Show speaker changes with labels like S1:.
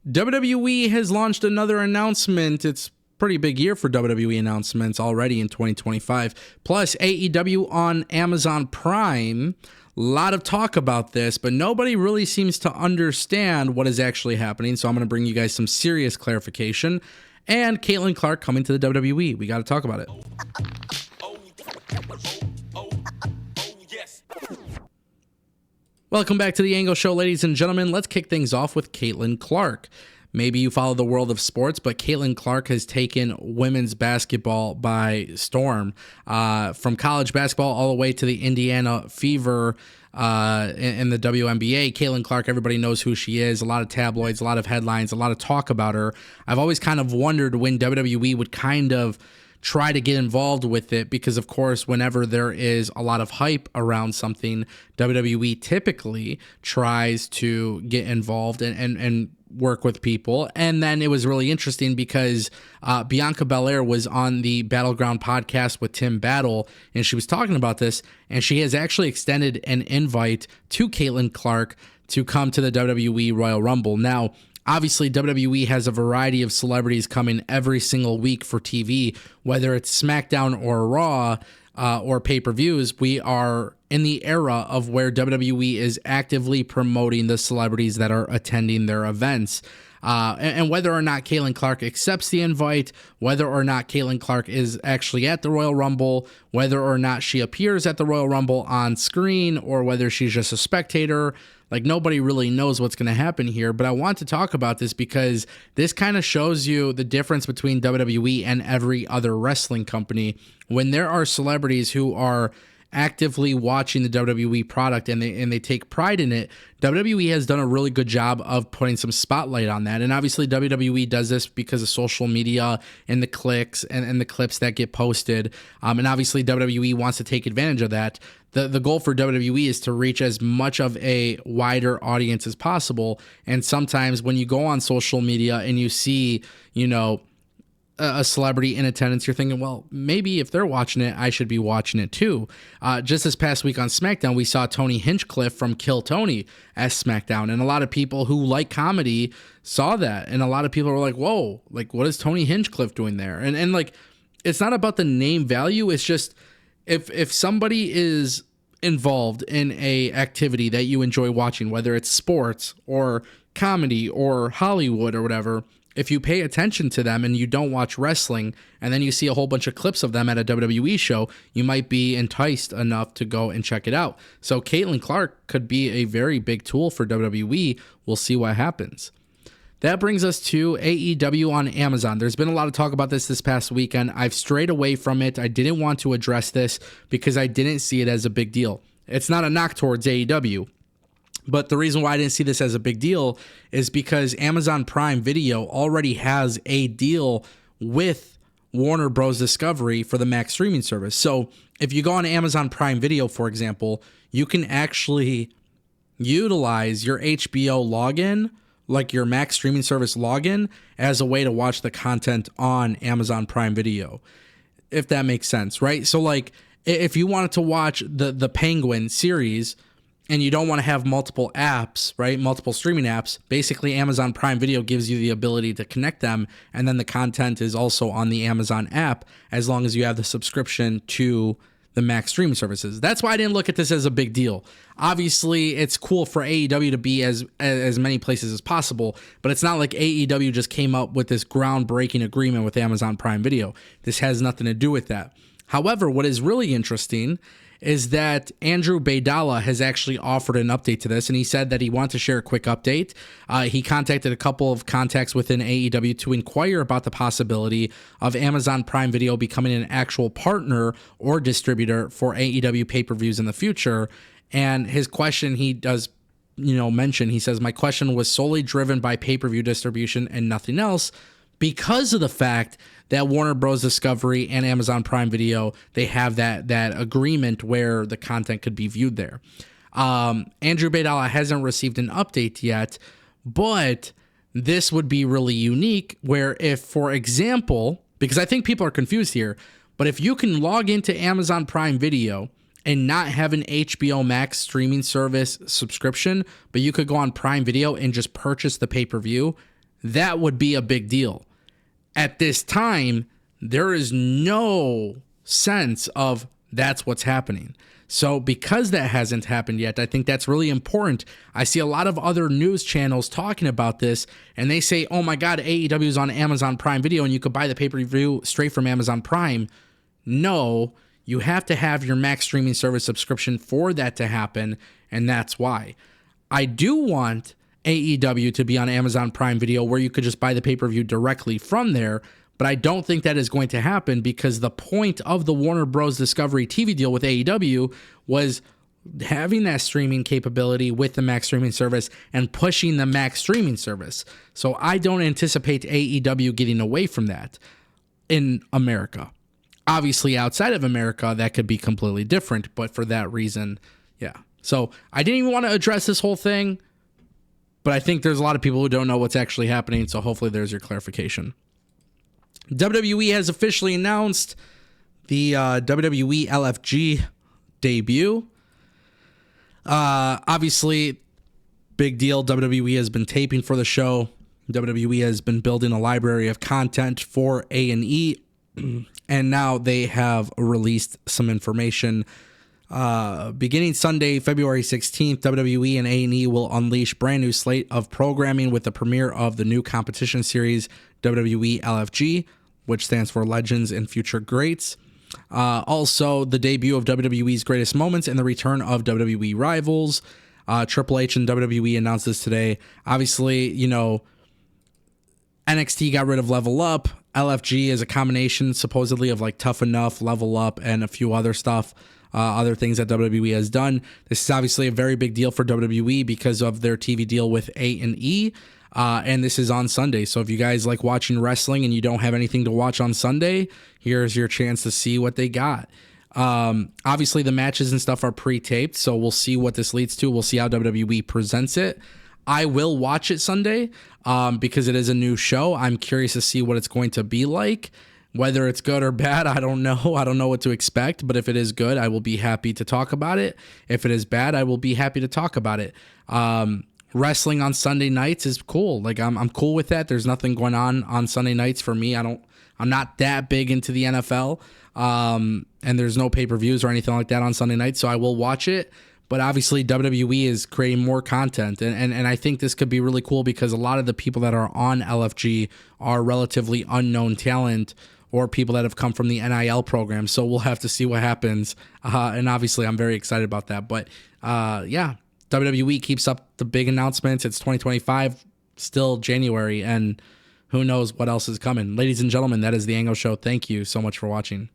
S1: WWE has launched another announcement. It's pretty big year for WWE announcements already in 2025. Plus AEW on Amazon Prime. A lot of talk about this, but nobody really seems to understand what is actually happening. So I'm going to bring you guys some serious clarification. And Caitlin Clark coming to the WWE. We got to talk about it. Welcome back to the Ango Show, ladies and gentlemen. Let's kick things off with Caitlin Clark. Maybe you follow the world of sports, but Caitlin Clark has taken women's basketball by storm. From college basketball all the way to the Indiana Fever in the WNBA. Caitlin Clark, everybody knows who she is. A lot of tabloids, a lot of headlines, a lot of talk about her. I've always kind of wondered when WWE would kind of try to get involved with it because, of course, whenever there is a lot of hype around something, WWE typically tries to get involved and work with people. And then it was really interesting because Bianca Belair was on the Battleground podcast with Tim Battle, and she was talking about this, and she has actually extended an invite to Caitlin Clark to come to the WWE Royal Rumble. Now, obviously, WWE has a variety of celebrities coming every single week for TV, whether it's SmackDown or Raw or pay-per-views. We are in the era of where WWE is actively promoting the celebrities that are attending their events. And whether or not Caitlin Clark accepts the invite, whether or not Caitlin Clark is actually at the Royal Rumble, whether or not she appears at the Royal Rumble on screen, or whether she's just a spectator, like nobody really knows what's going to happen here. But I want to talk about this because this kind of shows you the difference between WWE and every other wrestling company. When there are celebrities who are actively watching the WWE product and they take pride in it, WWE has done a really good job of putting some spotlight on that. And obviously WWE does this because of social media and the clicks and the clips that get posted. And obviously WWE wants to take advantage of that. The goal for WWE is to reach as much of a wider audience as possible. And sometimes when you go on social media and you see, a celebrity in attendance, you're thinking, well, maybe if they're watching it, I should be watching it too. Just this past week on SmackDown, we saw Tony Hinchcliffe from Kill Tony as SmackDown. And a lot of people who like comedy saw that. And a lot of people were like, whoa, like, what is Tony Hinchcliffe doing there? And like, it's not about the name value. It's just if somebody is involved in a activity that you enjoy watching, whether it's sports or comedy or Hollywood or whatever, if you pay attention to them and you don't watch wrestling and then you see a whole bunch of clips of them at a WWE show, you might be enticed enough to go and check it out. So Caitlin Clark could be a very big tool for WWE. We'll see what happens. That brings us to AEW on Amazon. There's been a lot of talk about this past weekend. I've strayed away from it. I didn't want to address this because I didn't see it as a big deal. It's not a knock towards AEW. But the reason why I didn't see this as a big deal is because Amazon Prime Video already has a deal with Warner Bros. Discovery for the Max streaming service. So if you go on Amazon Prime Video, for example, you can actually utilize your HBO login, like your Max streaming service login, as a way to watch the content on Amazon Prime Video, if that makes sense, right? So like if you wanted to watch the Penguin series, and you don't want to have multiple apps, right? Multiple streaming apps. Basically, Amazon Prime Video gives you the ability to connect them, and then the content is also on the Amazon app as long as you have the subscription to the Max streaming services. That's why I didn't look at this as a big deal. Obviously, it's cool for AEW to be as many places as possible, but it's not like AEW just came up with this groundbreaking agreement with Amazon Prime Video. This has nothing to do with that. However, what is really interesting is that Andrew Baydala has actually offered an update to this, and he said that he wanted to share a quick update. He contacted a couple of contacts within AEW to inquire about the possibility of Amazon Prime Video becoming an actual partner or distributor for AEW pay-per-views in the future. And his question, he does mention, he says, my question was solely driven by pay-per-view distribution and nothing else, because of the fact that Warner Bros. Discovery and Amazon Prime Video, they have that agreement where the content could be viewed there. Andrew Baydala hasn't received an update yet, but this would be really unique where if, for example, because I think people are confused here, but if you can log into Amazon Prime Video and not have an HBO Max streaming service subscription, but you could go on Prime Video and just purchase the pay-per-view, that would be a big deal. At this time, there is no sense of that's what's happening. So because that hasn't happened yet, I think that's really important. I see a lot of other news channels talking about this, and they say, oh my God, AEW is on Amazon Prime Video and you could buy the pay-per-view straight from Amazon Prime. No, you have to have your Max streaming service subscription for that to happen, and that's why. I do want AEW to be on Amazon Prime Video where you could just buy the pay-per-view directly from there, but I don't think that is going to happen because the point of the Warner Bros. Discovery TV deal with AEW was having that streaming capability with the Max streaming service and pushing the Max streaming service. So I don't anticipate AEW getting away from that in America. Obviously, outside of America, that could be completely different, but for that reason, yeah. So I didn't even want to address this whole thing, but I think there's a lot of people who don't know what's actually happening, so hopefully there's your clarification. WWE has officially announced the WWE LFG debut. Obviously, big deal. WWE has been taping for the show. WWE has been building a library of content for A&E, and now they have released some information. Beginning Sunday, February 16th, WWE and A&E will unleash brand new slate of programming with the premiere of the new competition series, WWE LFG, which stands for Legends and Future Greats. Also, the debut of WWE's Greatest Moments and the return of WWE Rivals. Triple H and WWE announced this today. Obviously, you know, NXT got rid of Level Up. LFG is a combination, supposedly, of like Tough Enough, Level Up, and a few other stuff. Other things that WWE has done. This is obviously a very big deal for WWE because of their TV deal with A&E. And this is on Sunday. So if you guys like watching wrestling and you don't have anything to watch on Sunday, here's your chance to see what they got. Obviously, the matches and stuff are pre-taped, so we'll see what this leads to. We'll see how WWE presents it. I will watch it Sunday because it is a new show. I'm curious to see what it's going to be like. Whether it's good or bad, I don't know. I don't know what to expect, but if it is good, I will be happy to talk about it. If it is bad, I will be happy to talk about it. Wrestling on Sunday nights is cool. Like I'm cool with that. There's nothing going on Sunday nights for me. I'm not that big into the NFL. And there's no pay-per-views or anything like that on Sunday nights, so I will watch it. But obviously WWE is creating more content, and I think this could be really cool because a lot of the people that are on LFG are relatively unknown talent or people that have come from the NIL program. So we'll have to see what happens. And obviously I'm very excited about that. But yeah, WWE keeps up the big announcements. It's 2025, still January, and who knows what else is coming. Ladies and gentlemen, that is the Ango Show. Thank you so much for watching.